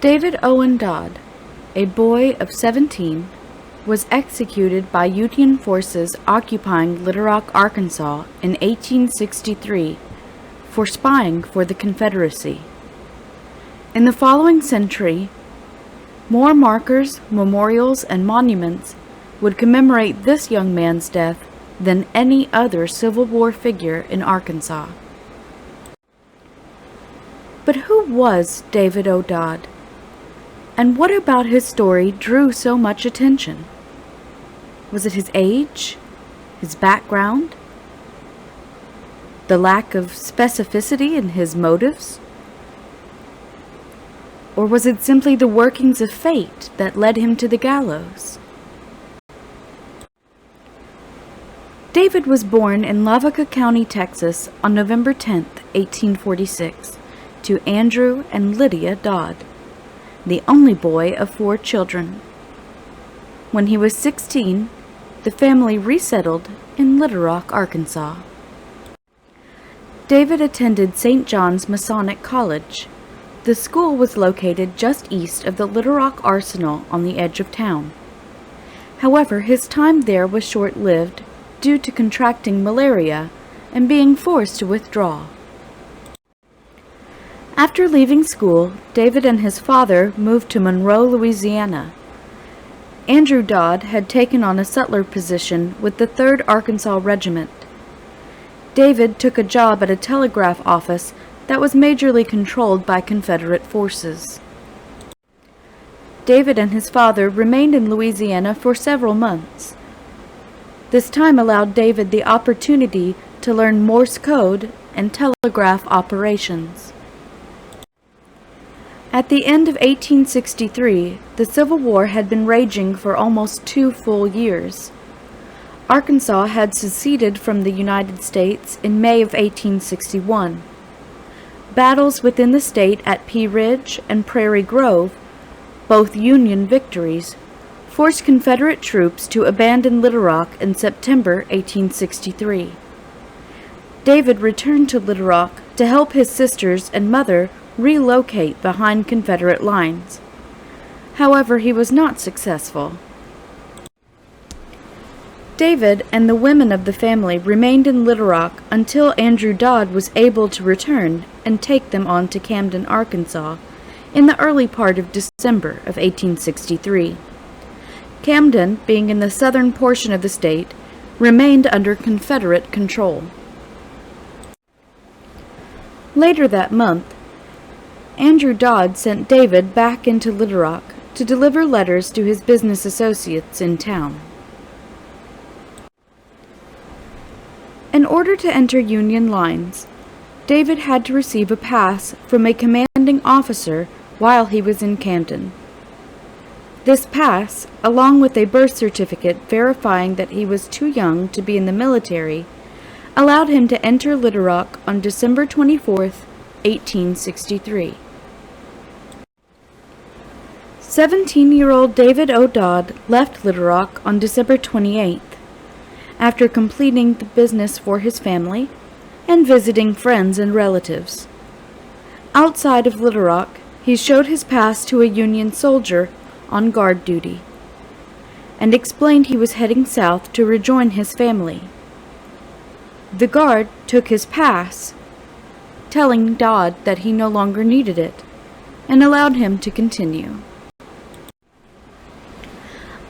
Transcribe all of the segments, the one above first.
David Owen Dodd, a boy of 17, was executed by Union forces occupying Little Rock, Arkansas in 1863 for spying for the Confederacy. In the following century, more markers, memorials, and monuments would commemorate this young man's death than any other Civil War figure in Arkansas. But who was David O. Dodd? And what about his story drew so much attention? Was it his age? His background? The lack of specificity in his motives? Or was it simply the workings of fate that led him to the gallows? David was born in Lavaca County, Texas on November 10, 1846, to Andrew and Lydia Dodd, the only boy of 4 children. When he was 16, the family resettled in Little Rock, Arkansas. David attended St. John's Masonic College. The school was located just east of the Little Rock Arsenal on the edge of town. However, his time there was short-lived due to contracting malaria and being forced to withdraw. After leaving school, David and his father moved to Monroe, Louisiana. Andrew Dodd had taken on a sutler position with the 3rd Arkansas Regiment. David took a job at a telegraph office that was majorly controlled by Confederate forces. David and his father remained in Louisiana for several months. This time allowed David the opportunity to learn Morse code and telegraph operations. At the end of 1863, the Civil War had been raging for almost 2 full years. Arkansas had seceded from the United States in May of 1861. Battles within the state at Pea Ridge and Prairie Grove, both Union victories, forced Confederate troops to abandon Little Rock in September 1863. David returned to Little Rock to help his sisters and mother relocate behind Confederate lines. However, he was not successful. David and the women of the family remained in Little Rock until Andrew Dodd was able to return and take them on to Camden, Arkansas, in the early part of December of 1863. Camden, being in the southern portion of the state, remained under Confederate control. Later that month, Andrew Dodd sent David back into Little Rock to deliver letters to his business associates in town. In order to enter Union lines, David had to receive a pass from a commanding officer while he was in Camden. This pass, along with a birth certificate verifying that he was too young to be in the military, allowed him to enter Little Rock on December 24, 1863. 17-year-old David O. Dodd left Little Rock on December 28th, after completing the business for his family and visiting friends and relatives. Outside of Little Rock, he showed his pass to a Union soldier on guard duty, and explained he was heading south to rejoin his family. The guard took his pass, telling Dodd that he no longer needed it, and allowed him to continue.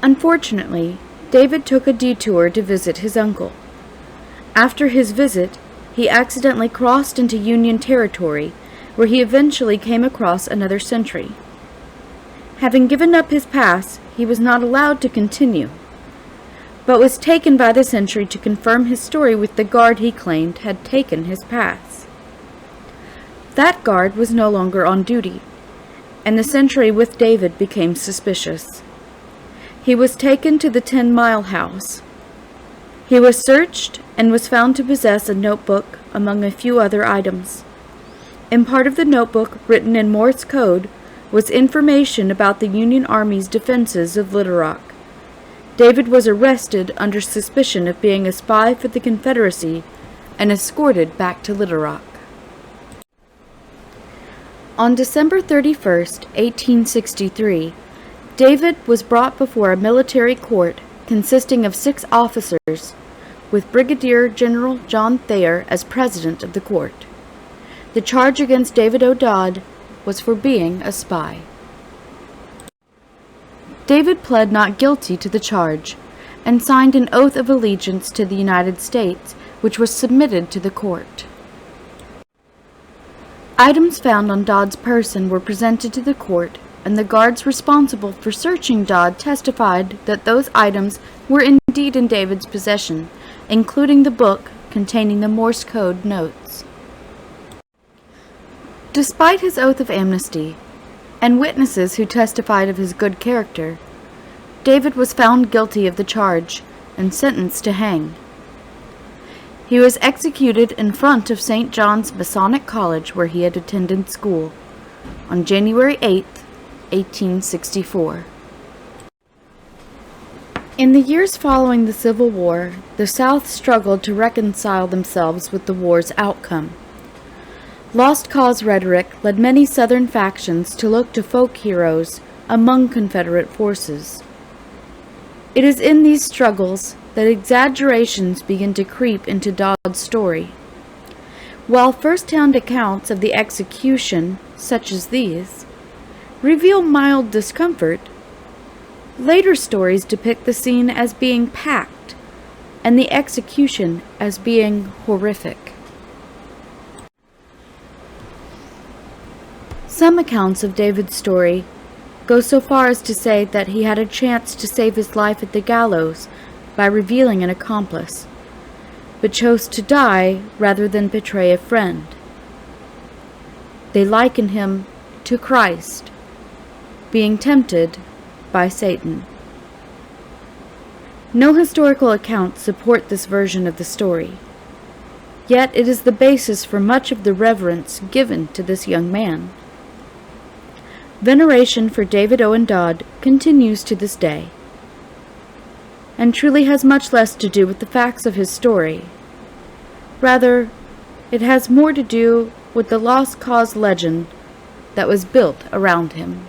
Unfortunately, David took a detour to visit his uncle. After his visit, he accidentally crossed into Union territory, where he eventually came across another sentry. Having given up his pass, he was not allowed to continue, but was taken by the sentry to confirm his story with the guard he claimed had taken his pass. That guard was no longer on duty, and the sentry with David became suspicious. He was taken to the 10-Mile House. He was searched and was found to possess a notebook among a few other items. In part of the notebook, written in Morse code, was information about the Union Army's defenses of Little Rock. David was arrested under suspicion of being a spy for the Confederacy and escorted back to Little Rock. On December 31st, 1863, David was brought before a military court consisting of 6 officers, with Brigadier General John Thayer as president of the court. The charge against David O. Dodd was for being a spy. David pled not guilty to the charge and signed an oath of allegiance to the United States, which was submitted to the court. Items found on Dodd's person were presented to the court, and the guards responsible for searching Dodd testified that those items were indeed in David's possession, including the book containing the Morse code notes. Despite his oath of amnesty, and witnesses who testified of his good character, David was found guilty of the charge and sentenced to hang. He was executed in front of St. John's Masonic College, where he had attended school, on January 8, 1864. In the years following the Civil War, the South struggled to reconcile themselves with the war's outcome. Lost cause rhetoric led many Southern factions to look to folk heroes among Confederate forces. It is in these struggles that exaggerations begin to creep into Dodd's story. While first-hand accounts of the execution, such as these, reveal mild discomfort, later stories depict the scene as being packed and the execution as being horrific. Some accounts of David's story go so far as to say that he had a chance to save his life at the gallows by revealing an accomplice, but chose to die rather than betray a friend. They liken him to Christ, being tempted by Satan. No historical accounts support this version of the story, yet it is the basis for much of the reverence given to this young man. Veneration for David Owen Dodd continues to this day, and truly has much less to do with the facts of his story. Rather, it has more to do with the lost cause legend that was built around him.